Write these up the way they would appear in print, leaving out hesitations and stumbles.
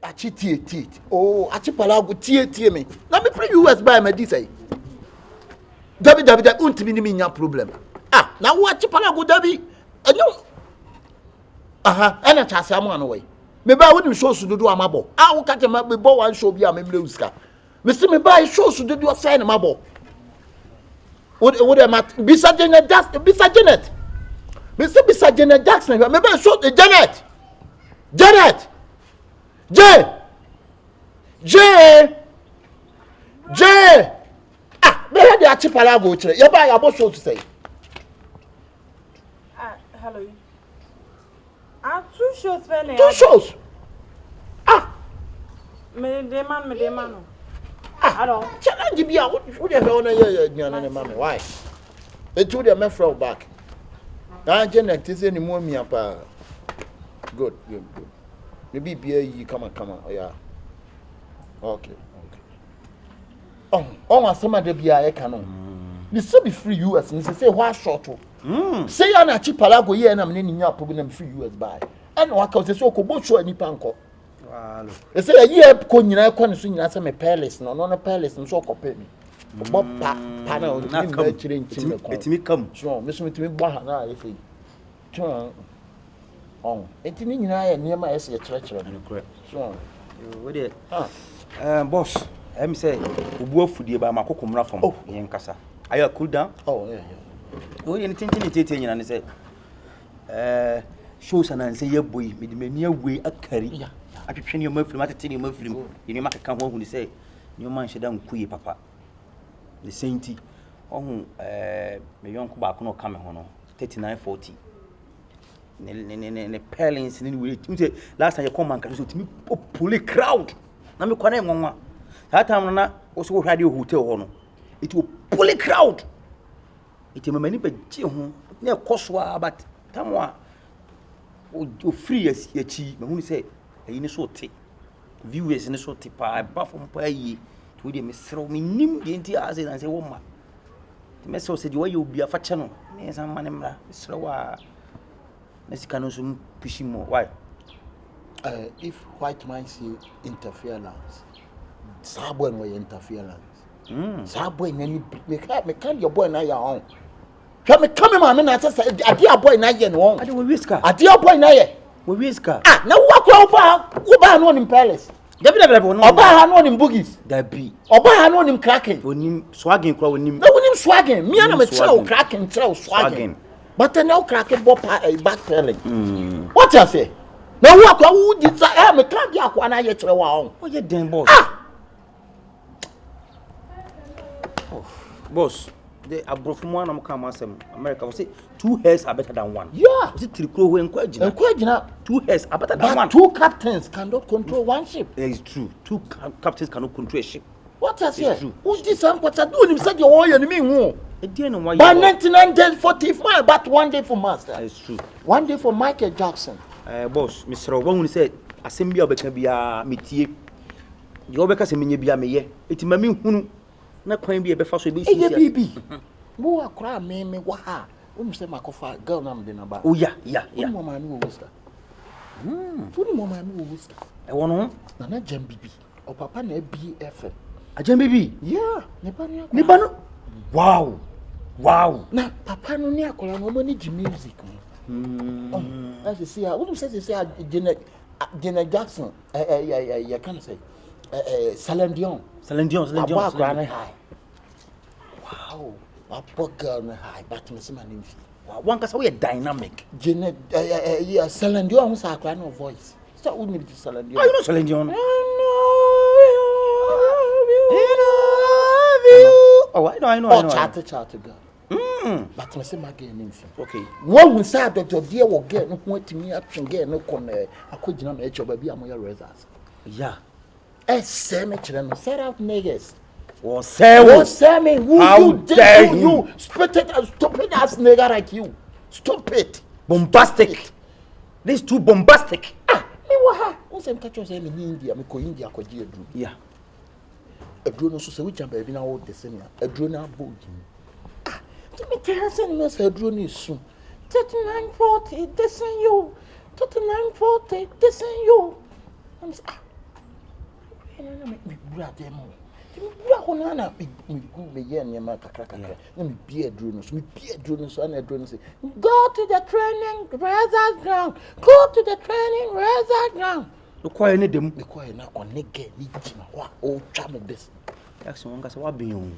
achi tie. Oh, achi palago tie me. Na me pre US buy me this say. Dabi untimi ni nya problem. Ah, na wo achi palago dabi. Enyo. Aha, ena chase am anu we. Me ba woni show su dodo amabo. Ah, wo ka te me bo one show bi a me bleuska. Me se me ba show su dodo say na mabo. What am at bisa Janet me say bisa Janet Jackson me ba show Janet ah me had the achipala go chire you buy about show to say hello two shows ah me demand I don't challenge be what the hell na mama why it told them me back na Janet is any more me apa good maybe be you come on yeah okay oh asema de bia e ka no me say be free US and say why short say ya na chipala go ye na me ni nya apobi na free US buy and waka say so ko bo show ani panko wow e say ya ye ko nyina ko ne so nyina say me palace no palace so ko pe mi bo pa na o ni me chire nchim ko etimi kam so me so metimi bo ha na e fe so etimi nyina ya niam a ese chere no so we dey boss em say obu afudie ba makoko mra fam yen kasa ayo cool down yeah o yen tintin tete nyina ne say shows and say ye boy me de mani awe akari atwetwe ne mafiri matete ne mafiri yen makaka ho hu ne say ne man hyeda nkuye papa the sainty ohun me yonko ba ko no ka me ho no 3940 ne parents ne we say last time you come man ka so timi pull crowd na me kwana ngonwa that time na also hwade hotel ho no it will pull crowd it mama ni ba ji ho na ekoso but tamwa o free yachi me hu ni say ayi ni so te viewers ni so te pa ba fo mpa yi to de me sero me nim de nti aze na say wo ma me so say de wa ye obi afa che no me san ma ne mra sero wa na sika no so pushi mo why if white man see interference sabo no interference sabo nani me can your boy na ya on hwa me come ma me na say ade boy na ye no on ade we whisker ade boy na ye we whisker ah na wo ba no nim palace dabi no oba ha no nim boogies dabi oba ha no nim cracking onim swagging kwa onim na onim swagging me na me tell cracking tell swagging but now cracking bo back telling what you say na wo akwa wo di sa me ka di akwa na ye kire wa on o ye den boss boss the abrofumu anam come asem America say 2 hairs are better than one yeah say trikro we enkwagina 2 hairs are better than one two captains cannot control one ship it is true two captains cannot control a ship what I say who this am what I do him say you want you me hu e dey no why but 99 days 45 but one day for master it's true one day for Michael Jackson boss Mr. Obahun say asem bia obeka bia metie ye obeka se menye bia meye eti mami hunu na kwan bia be fa so be si ya bibi wo akra me wa ha wo mse makofa girl na me na ba oh yeah wo mama ni wo wuska wo mama ni wo wuska e wono na jam bibi o papa na BF a jam bibi yeah ne ba no wow na papa no ni akola no ni ji music as you see what say Janet Jackson you can say Celine Dion wow a poor girl na high but me say my name wow one cause we dynamic Janet Celine Dion who say cry no voice so who need to Celine Dion you know Celine Dion I know chat girl but me say my girl name okay one we say Dr. Dear will get no want me action get no con akogina me echo baby amoya results yeah say me chire no set out niggas say me who how you dare you stupid ass nigga like you stupid bombastic this too bombastic me wa ha who say catch us me India me ko India ko ji edru yeah edru no so say we jam baby na wo the same edru na bogi me tell say me say edru ni soon 3940 this and you 3940 this and you I'm me brother mo. You are gonna me go me yen your man kakra. Let me be a drone, so me be a drone, so and a drone say, go to the training reserve ground. Go to the training reserve ground. Look why any them. The quiet now on nigga ni jima. What old chum this? That's one guy what be on.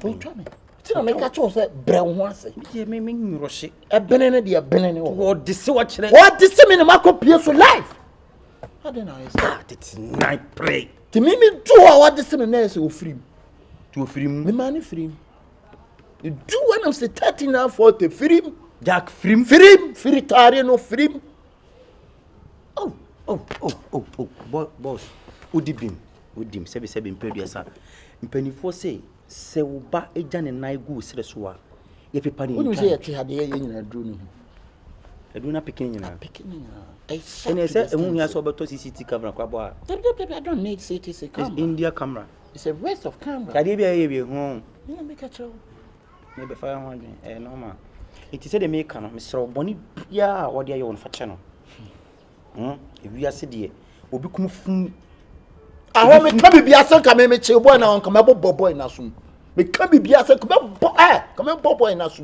Oh chum. Till I make a choice brown one say. Yeah, me rush it. A banana dear banana. What this watch? What this mean my copy so life? I don't know. It's night pray. To me do what this mean so free. To free Me money free. You do when I'm say 30 now 40 free. Jack free. Free tare no free. Oh, boss. Udim, sebi impeduasa. Impenifo say uba eja ne nai gu sere so a ye pepa ni. When you say ati hade ye nyina drone. Eduna pikin nyina. I say ehun ya so beto CCTV camera kwa bo a. I don't need CCTV camera. It's India camera. It's a waste of camera. Kade bia ye ho. You make a show. Me be fa ho adwen. Normal. It is the make no me sere boni bia wo de ye won fa che no. Ewi ase de obi kum fun. I me come be asan ka me che boy na on come boy na so. Me come be asan come boy na so.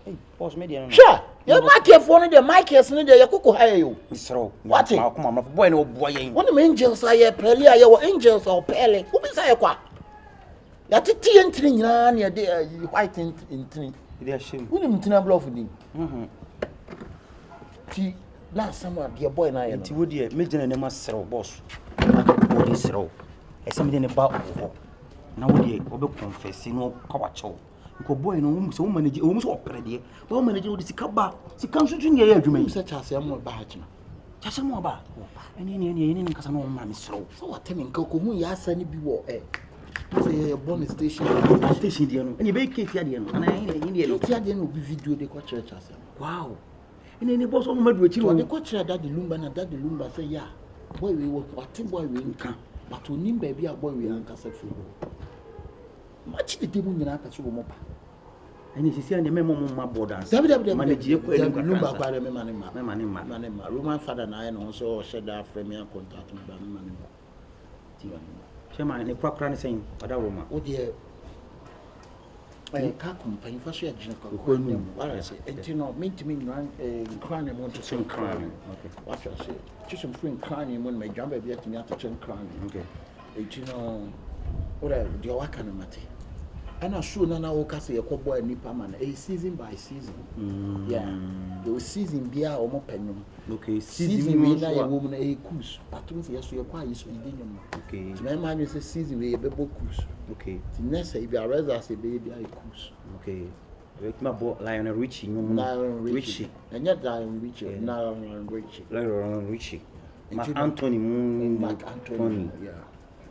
Hey, boss me de no. Sure. You mark your phone the mic is no there you cook hire you. Misro. What? Come boy no boy yen. One of angels are here pele are your angels or pele. Who be say kwa? Ya titi entry nyina na de white entry. They are shame. Who dem tina bluff ni? Ti last summer dear boy na you. Ti wo de me gina ne masro boss. Body sro. E se me de ne ba wo. Na wo de wo be confess no ka wa chew. Ko boy no wo so manage wo so opere de. Wo manage wo de sika ba. Sika nso tun ye adwuma yi. Se chase am ba ha kina. Chase mo ba. Ene nkasa no ma me sro. So what tell me ko hu ya asani bi wo say a bonus station. Station de no. Ene be keti ade no. Na ene de no. Keti ade no bi video de ko church asem. Wow. Ene boss on madu akiri So wo. de ko church daddy lumba say yeah. Boy we what boy we nka. But onim ba bi a boy we anka say free. Match the table nyina ka so mo pa. Ene sisi ande me mo ma borders. Manage ye ko ene lumba kwa me mane ma. Roman father na no so share that frame ya contact me ba me mane ma. Tiwa. Chema ne kwakra ne sen ada Roma. O de ka company fa so ya gina ka ko nem. What I say, no mean to me crane mo to some crane. Okay. What I say, just some free crane mo me jamba bi atimi atchen crane. Okay. No ora de wa kana mate. Ana show na wo ka say e ko boy nipa man season by season. Yeah. The season bia o mo penum. Okay, season we na ye wo mu na cruise. Patum se yeso ye kwa yeso ide nyam. Okay. My man say season we ye be cruise. Okay. The next say be arrest as a baby I cruise. Okay. Wait my boy Lionel Richie no Richie. And yet Lionel Richie, Lionel Richie. Lionel Richie. Mark Anthony Moon. Mark Anthony. Yeah.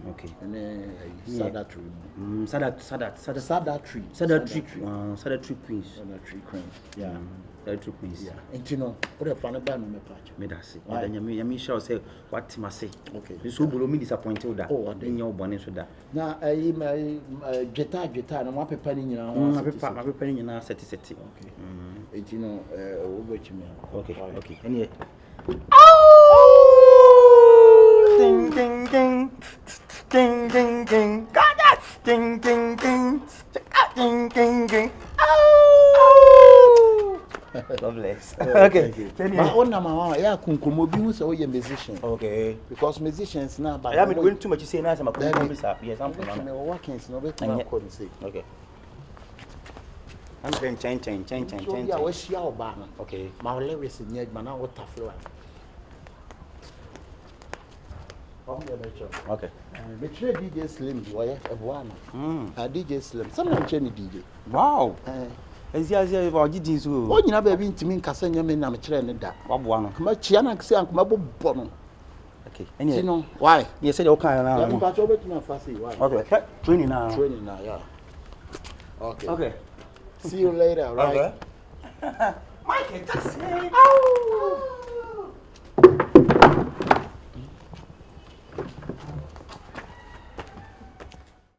Okay. And then Sadatry. Sadatry Queens. Sadatry Queens. Yeah. Sadatry Queens. Yeah. And you know, what a fan of band me patch. Me da se. Me da nyame shall say what ma say. Okay. So bolo me disappointed that. Oh, then your bonnet so that. Na my jeta na wa pepa ni nyina. Ma pepa ni nyina seti. Okay. And you know, over to me. Okay. Any Ding ding ding. Ding ding ding. Got that. Ding ding ding. Ding ding ding. Oh. Loveless. Okay. My own number yeah kunkumo bi hu say we musician. Okay. Because musicians now but I mean too much you say now I'm yes I'm from working no be to call say. Okay. I'm going chain. Yeah, we share oba no. Okay. My lyrics in here man na what taflo. Okay. The trade DJ Slim boy Ebuana. DJ Slim. Sometimes change DJ. Wow. Ezia ba gidi so. O nyina ba bi ntimi nkasa nyame na me kire ne da. Waboa no. Kuma chia na kse ankuma bobbo no. Okay. Any no. Why? You said you can now. Yeah, but you better not fast why? Okay. Training now, yeah. Okay. Okay. See you later, right? Okay. Michael Jackson. Oh.